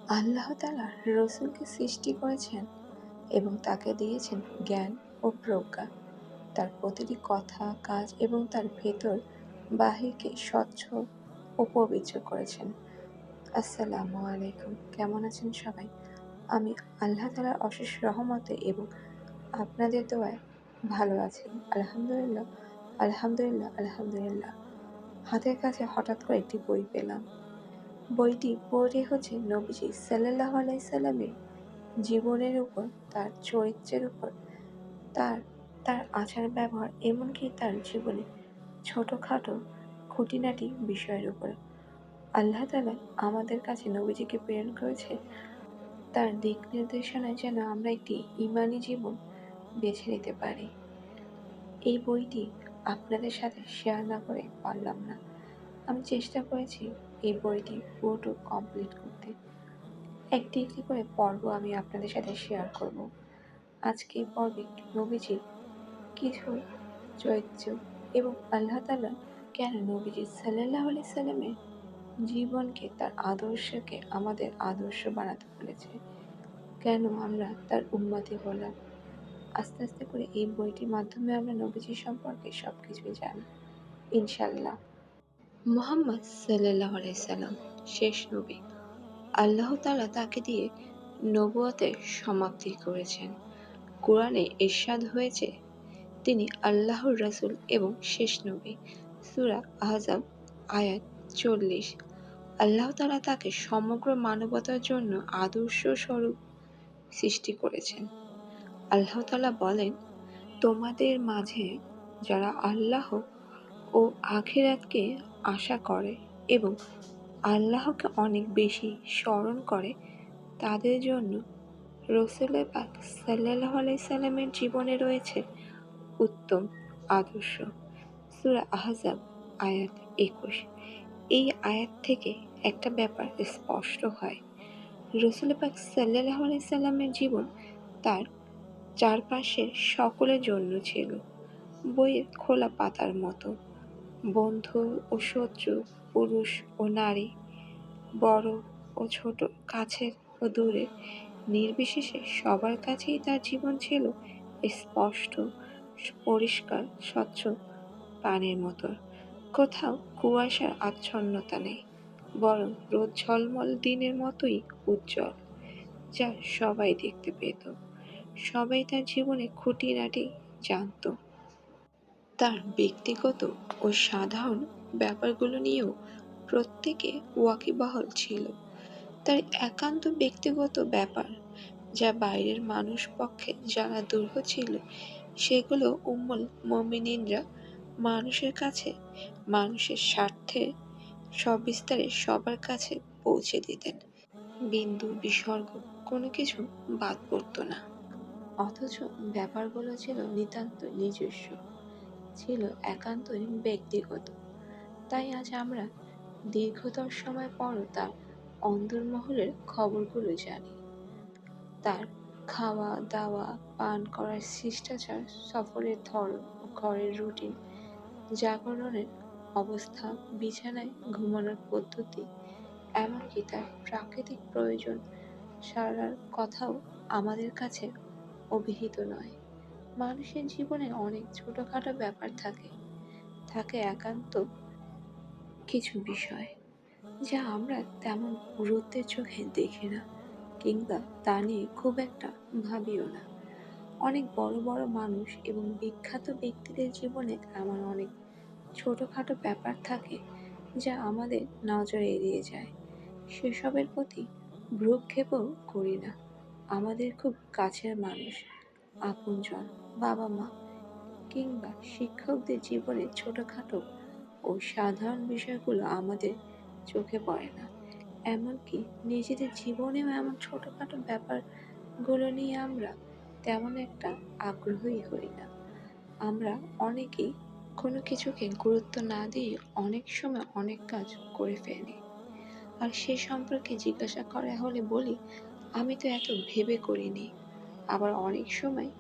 আল্লাহ তাআলা রসূলকে সৃষ্টি করেছেন এবং তাকে দিয়েছেন জ্ঞান ও প্রজ্ঞা। তার প্রতিটি কথা, কাজ এবং তার ভেতর বাহিরকে স্বচ্ছ ও পবিত্র করেছেন। আসসালামু আলাইকুম। কেমন আছেন সবাই? আমি আল্লাহ তাআলার অশেষ রহমতে এবং আপনাদের দোয়ায় ভালো আছি। আলহামদুলিল্লাহ, আলহামদুলিল্লাহ, আলহামদুলিল্লাহ। হাতের কাছে হঠাৎ করে একটি বই পেলাম। বইটি পুরোটি হচ্ছে নবীজি সাল্লাল্লাহু আলাইহি সাল্লামের জীবনের উপর, তার চরিত্রের উপর, তার তার আচার ব্যবহার, এমনকি তার জীবনে ছোটখাটো খুঁটিনাটি বিষয়ের উপর। আল্লাহ তাআলা আমাদের কাছে নবীজিকে প্রেরণ করেছে তার দিক নির্দেশনায় যেন আমরা একটি ঈমানী জীবন বেছে নিতে পারি। এই বইটি আপনাদের সাথে শেয়ার না করে পারলাম না। আমি চেষ্টা করেছি এই বইটি পুরোটা কমপ্লিট করতে। একটি একটি করে পর্ব আমি আপনাদের সাথে শেয়ার করব। আজকে এই পর্বে নবীজির কিছু চরিত্র এবং আল্লাহ তাআলা কেন নবীজি সাল্লাল্লাহু আলাইহি সাল্লামের জীবনকে, তার আদর্শকে আমাদের আদর্শ বানাতে বলেছে, কেন আমরা তার উম্মতি হলাম। আস্তে আস্তে করে এই বইটির মাধ্যমে আমরা নবীজি সম্পর্কে সবকিছুই জানি ইনশাল্লাহ। মুহাম্মদ সাল্লাল্লাহু আলাইহি সাল্লাম শেষ নবী। আল্লাহ তাআলা তাকে দিয়ে নবুয়তের সমাপ্তি করেছেন। কোরআনে ইরশাদ হয়েছে, তিনি আল্লাহর রাসূল এবং শেষ নবী। সূরা আহজাব আয়াত ৪০। আল্লাহ তাআলা তাকে সমগ্র মানবতার জন্য আদর্শ স্বরূপ সৃষ্টি করেছেন। আল্লাহ তাআলা বলেন, তোমাদের মাঝে যারা আল্লাহ ও আখিরাতকে আশা করে এবং আল্লাহকে অনেক বেশি স্মরণ করে, তাদের জন্য রাসূল পাক সাল্লাল্লাহু আলাইহি সাল্লামের জীবনে রয়েছে উত্তম আদর্শ। সূরা আহজাব আয়াত ২১। এই আয়াত থেকে একটা ব্যাপার স্পষ্ট হয়, রাসূল পাক সাল্লাল্লাহু আলাইহি সাল্লামের জীবন তার চারপাশের সকলের জন্য ছিল বইয়ের খোলা পাতার মতো। বন্ধু ও শত্রু, পুরুষ ও নারী, বড় ও ছোট, কাছের ও দূরের, নির্বিশেষে সবার কাছেই তার জীবন ছিল স্পষ্ট, পরিষ্কার, স্বচ্ছ পানির মতো। কোথাও কুয়াশার আচ্ছন্নতা নেই, বরং রোদ ঝলমল দিনের মতোই উজ্জ্বল, যা সবাই দেখতে পেত। সবাই তার জীবনে খুঁটিনাটি জানত। তার ব্যক্তিগত ও সাধারণ ব্যাপারগুলো নিয়েও প্রত্যেকে ওয়াকিবহাল ছিল। তার একান্ত ব্যক্তিগত ব্যাপার, যা বাইরের মানুষ পক্ষে জানা দুরূহ ছিল, সেগুলো উম্মুল মুমিনিনরা মানুষের কাছে, মানুষের স্বার্থে সবিস্তারে সবার কাছে পৌঁছে দিতেন। বিন্দু বিসর্গ কোনো কিছু বাদ পড়ত না। অথচ ব্যাপারগুলো ছিল নিতান্ত নিজস্ব, ছিল একান্তই ব্যক্তিগত। তাই আজ আমরা দীর্ঘতর সময় পরও তার অন্দরমহলের খবরগুলো জানি। তার খাওয়া দাওয়া, পান করার শিষ্টাচার, সফরের ধরন ও ঘরের রুটিন, জাগরণের অবস্থা, বিছানায় ঘুমানোর পদ্ধতি, এমনকি তার প্রাকৃতিক প্রয়োজন সারার কথাও আমাদের কাছে অভিহিত নয়। মানুষের জীবনে অনেক ছোটখাটো ব্যাপার থাকে, থাকে একান্ত কিছু বিষয় যা আমরা তেমন গুরুত্বের চোখে দেখি না, কিংবা তা নিয়ে খুব একটা ভাবিও না। অনেক বড় বড় মানুষ এবং বিখ্যাত ব্যক্তিদের জীবনে এমন অনেক ছোটখাটো ব্যাপার থাকে যা আমাদের নজরে এড়িয়ে যায়। সেসবের প্রতি ভ্রূক্ষেপও করি না। আমাদের খুব কাছের মানুষ, আপনজন, বাবা মা কিংবা শিক্ষকদের জীবনের ছোটখাটো ও সাধারণ বিষয়গুলো আমাদের চোখে পড়ে না। এমনকি নিজেদের জীবনেও এমন ছোটখাটো ব্যাপারগুলো নিয়ে আমরা তেমন একটা আগ্রহী হই না। আমরা অনেকেই কোনো কিছুকে গুরুত্ব না দিয়ে অনেক সময় অনেক কাজ করে ফেলি। আর সে সম্পর্কে জিজ্ঞাসা করা হলে বলি, আমি তো এত ভেবে করিনি। আবার অনেক সময়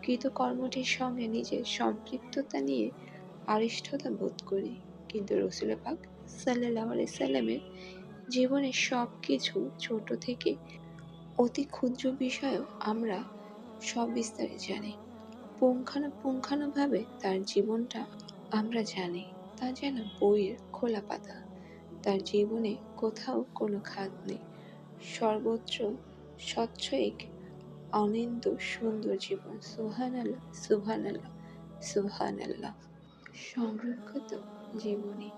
কৃতকর্মটির সঙ্গে নিজের সম্পৃক্ততা নিয়ে আড়িষ্ঠতা বোধ করি। কিন্তু রাসূল পাক সাল্লাল্লাহু আলাইহি সাল্লামের জীবনের সব কিছু ছোট থেকে অতি ক্ষুদ্র বিষয়েও আমরা সবিস্তারে জানি। পুঙ্খানুপুঙ্খানুভাবে তার জীবনটা আমরা জানি। তা যেন বইয়ের খোলা পাতা। তার জীবনে কোথাও কোনো খাদ নেই। সর্বত্র স্বচ্ছইক অনিন্দ্য সুন্দর জীবন। সুবহানাল্লাহ, সুবহানাল্লাহ, সুবহানাল্লাহ। সংরক্ষিত জীবনী।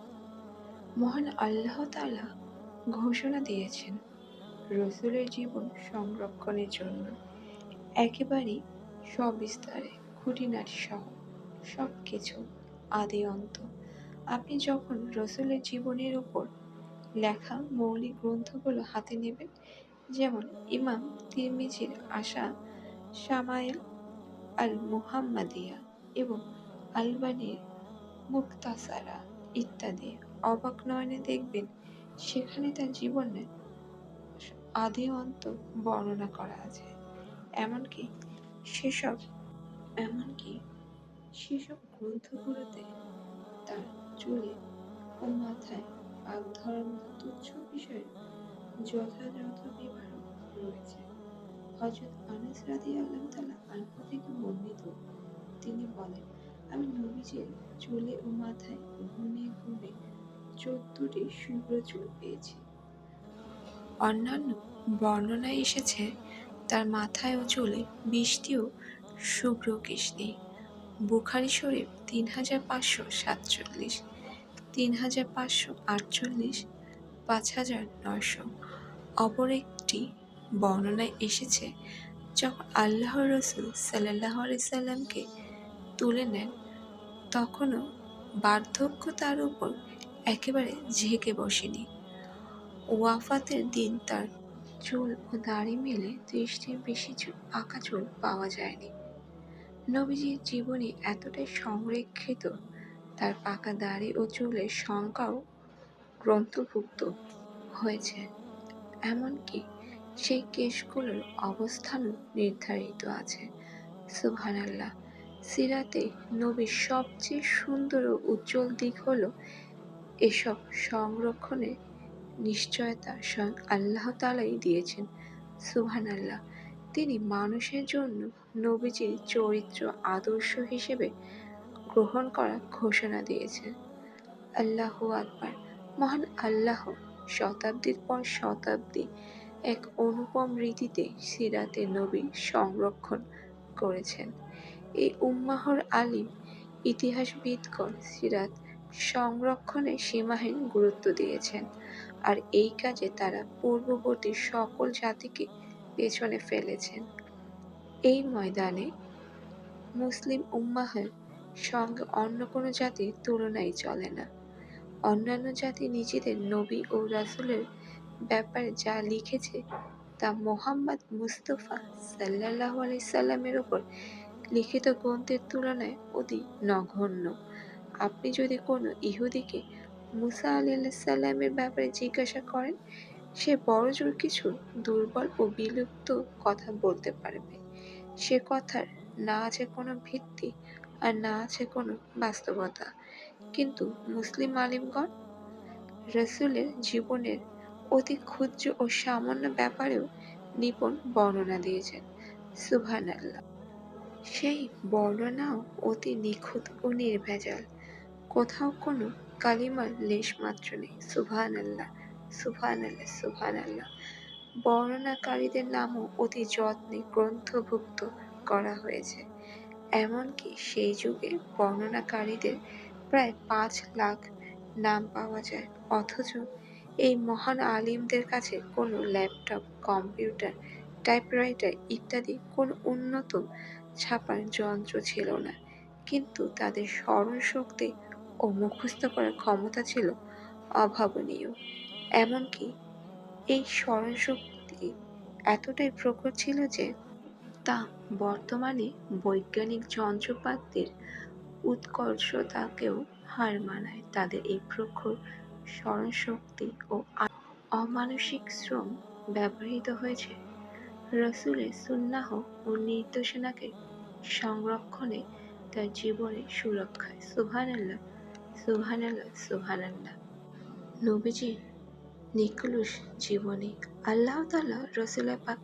মহান আল্লাহ তাআলা ঘোষণা দিয়েছেন রসূলের জীবন সংরক্ষণের জন্য একেবারেই সবিস্তারে খুঁটিনাটি সহ সব কিছু আদি অন্ত। আপনি যখন রসূলের জীবনের উপর লেখা মৌলিক গ্রন্থগুলো হাতে নেবেন, যেমন ইমাম তিরমিজির আশা শামায়েল আল মুহাম্মাদিয়া এবং আলবানীর মুক্তাসারা ইত্যাদি, অবাক নয়নে দেখবেন সেখানে তার জীবনের আদি অন্ত বর্ণনা করা আছে। এমনকি সেসব এমনকি সেসব গ্রন্থগুলোতে তার চুলে ও মাথায় পাক ধরার মতো তুচ্ছ বিষয়ের যথাযথ বিবরণ রয়েছে। হযরত আনাস রাদিয়াল্লাহু তাআলা আনহু থেকে বর্ণিত, তিনি বলেন, আমি নবীজির চুলে ও মাথায় গুনে গুনে 14টি শুভ্র চুল পেয়েছি। অন্যান্য বর্ণনায় এসেছে তার মাথায় ও চুলে 20টিও শুভ্র কেশ নেই। বুখারী শরীফ 3547, 3548, 5900। অপর একটি বর্ণনায় এসেছে যখন আল্লাহর রাসূল সাল্লাল্লাহু আলাইহি সাল্লামকে তুলে নেন, তখনও বার্ধক্য তার উপর একেবারে ঝেঁকে বসেনি। ওয়াফাতের দিন তার চুল ও দাড়ি মিলে 30টির বেশি পাকা চুল পাওয়া যায়নি। নবীজির জীবনী এতটাই সংরক্ষিত, তার পাকা দাড়ি ও চুলের সংখ্যাও গ্রন্থভুক্ত হয়েছে। এমনকি সেই কেশগুলোর অবস্থানও নির্ধারিত আছে। সুবহানাল্লাহ। সিরাতে নবীর সবচেয়ে সুন্দর ও উজ্জ্বল দিক হলো এসব সংরক্ষণের নিশ্চয়তা স্বয়ং আল্লাহ তাআলাই দিয়েছেন। সুবহানাল্লাহ। তিনি মানুষের জন্য নবীজির চরিত্র আদর্শ হিসেবে গ্রহণ করার ঘোষণা দিয়েছেন। আল্লাহু আকবার। মহান আল্লাহ শতাব্দীর পর শতাব্দী এক অনুপম রীতিতে সিরাতে নবী সংরক্ষণ করেছেন। এই উম্মাহর আলিম ইতিহাসবিদগণ সিরাত সংরক্ষণে সীমাহীন গুরুত্ব দিয়েছেন, আর এই কাজে তারা পূর্ববর্তী সকল জাতিকে পেছনে ফেলেছেন। এই ময়দানে মুসলিম উম্মাহের সঙ্গে অন্য কোনো জাতির তুলনাই চলে না। অন্যান্য জাতি নিজেদের নবী ও রাসূলের ব্যাপারে যা লিখেছে তা মুহাম্মদ মুস্তাফা সাল্লাল্লাহু আলাইহি সাল্লামের উপর লিখিত গ্রন্থের তুলনায় অতি নগণ্য। আপনি যদি কোনো ইহুদিকে মুসা আলাইহিস সালামের ব্যাপারে জিজ্ঞাসা করেন, সে বড়জোর কিছু দুর্বল ও বিলুপ্ত কথা বলতে পারবে। সে কথার না আছে কোনো ভিত্তি আর না আছে কোনো বাস্তবতা। কিন্তু মুসলিম আলিমগণ রাসূলের জীবনের অতি ক্ষুদ্র ও সামান্য ব্যাপারেও নিপুণ বর্ণনা দিয়েছেন। সুবহানাল্লাহ। সেই বর্ণনাও অতি নিখুঁত ও নির্ভেজাল। কোথাও কোনো কালিমার লেশমাত্র নেই। সুবহানাল্লাহ, সুবহানাল্লাহ, সুবহানাল্লাহ। বর্ণনাকারীদের নামও অতি যত্নে গ্রন্থভুক্ত করা হয়েছে। এমনকি সেই যুগে বর্ণনাকারীদের প্রায় 5 লাখ নাম পাওয়া যায়। অথচ এই মহান আলিমদের কাছে কোনো ল্যাপটপ, কম্পিউটার, টাইপরাইটার ইত্যাদি কোনো উন্নত ছাপার যন্ত্র ছিল না, কিন্তু তাদের স্মরণশক্তি ও মুখস্থ করার ক্ষমতা ছিল অভাবনীয়। এমনকি এই স্মরণশক্তি এতটাই প্রখর ছিল যে তা বর্তমানে বৈজ্ঞানিক যন্ত্রপাতির উৎকর্ষতাকেও হার মানায়। তাদের এই প্রখর স্মরণশক্তি ও অমানুষিক শ্রম ব্যবহৃত হয়েছে রাসূলের সুন্নাহ ও নির্দেশনাকে সংরক্ষণে, তার জীবনের সুরক্ষায়। সুবহানাল্লাহ, সুবহানাল্লাহ, সুবহানাল্লাহ। নবীজির নিকলুস জীবনী। আল্লাহ তাআলা রাসূল পাক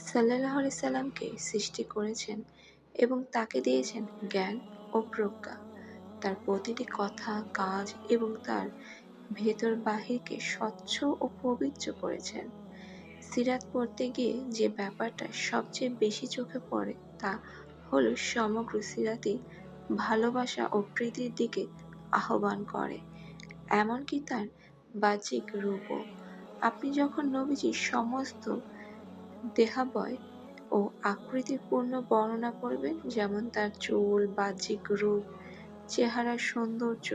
সাল্লাল্লাহু আলাইহি সাল্লামকে সৃষ্টি করেছেন এবং তাকে দিয়েছেন জ্ঞান ও প্রজ্ঞা। তার প্রতিটি কথা, কাজ এবং তার ভেতর বাহিরকে স্বচ্ছ ও পবিত্র করেছেন। সিরাত পড়তে গিয়ে যে ব্যাপারটা সবচেয়ে বেশি চোখে পড়ে তা হলো সমগ্র সিরাতই ভালোবাসা ও প্রীতির দিকে আহ্বান করে, এমনকি তার বাহ্যিক রূপও। আপনি যখন নবীজির সমস্ত দেহাবয় ও আকৃতির পূর্ণ বর্ণনা করবেন, যেমন তার চুল, বাহ্যিক রূপ, চেহারার সৌন্দর্য,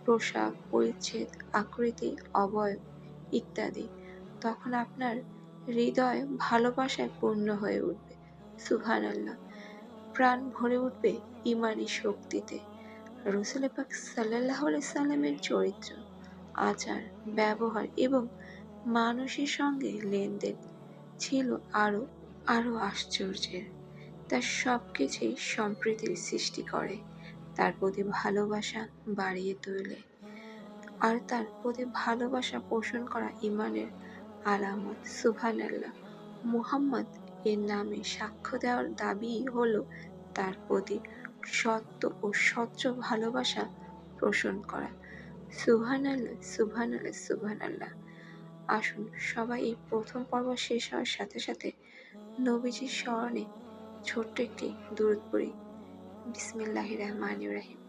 পোশাক পরিচ্ছদ, আকৃতি, অবয়ব ইত্যাদি, তখন আপনার হৃদয় ভালোবাসায় পূর্ণ হয়ে উঠবে। সুবহানাল্লাহ। প্রাণ ভরে উঠবে ঈমানী শক্তিতে। রাসূল পাক সাল্লাল্লাহু আলাইহি সাল্লামের চরিত্র, আচার, ব্যবহার এবং মানুষের সঙ্গে লেনদেন ছিল আরো আরো আশ্চর্যের। তার সবকিছুই সম্প্রীতির সৃষ্টি করে, তার প্রতি ভালোবাসা বাড়িয়ে তোলে। আর তার প্রতি ভালোবাসা পোষণ করা ঈমানের আলামত। সুবহানাল্লাহ। মুহাম্মদ এর নামে সাক্ষ্য দেওয়ার দাবিই হলো তার প্রতি সত্য ও স্বচ্ছ ভালোবাসা পোষণ করা। সুবহানাল্লাহ, সুবহানাল্লাহ, সুবহানাল্লাহ। আসুন সবাই এই প্রথম পর্ব শেষ হওয়ার সাথে সাথে নবীজির স্মরণে ছোট্ট একটি দুরূদ পড়ি। বিসমিল্লাহির রহমানির রহিম।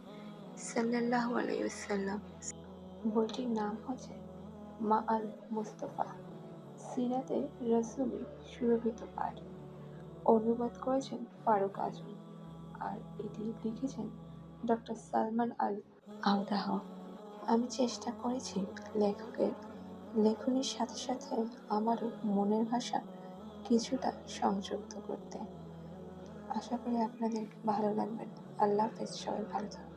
সাল্লাল্লাহু আলাইহি ওয়াসাল্লাম। বইটির নাম হচ্ছে মা আল মুস্তাফা, সিরাতে রাসূলের সুরভিত পাঠ। অনুবাদ করেছেন ফারুক আজম, আর এটি লিখেছেন ডক্টর সালমান আল আওদাহ। আমি চেষ্টা করেছি লেখকের লেখনীর সাথে সাথে আমারও মনের ভাষা কিছুটা সংযুক্ত করতে। আশা করি আপনাদের ভালো লাগবে। আল্লাহ হাফেজ, সবাই ভালো থাকুন।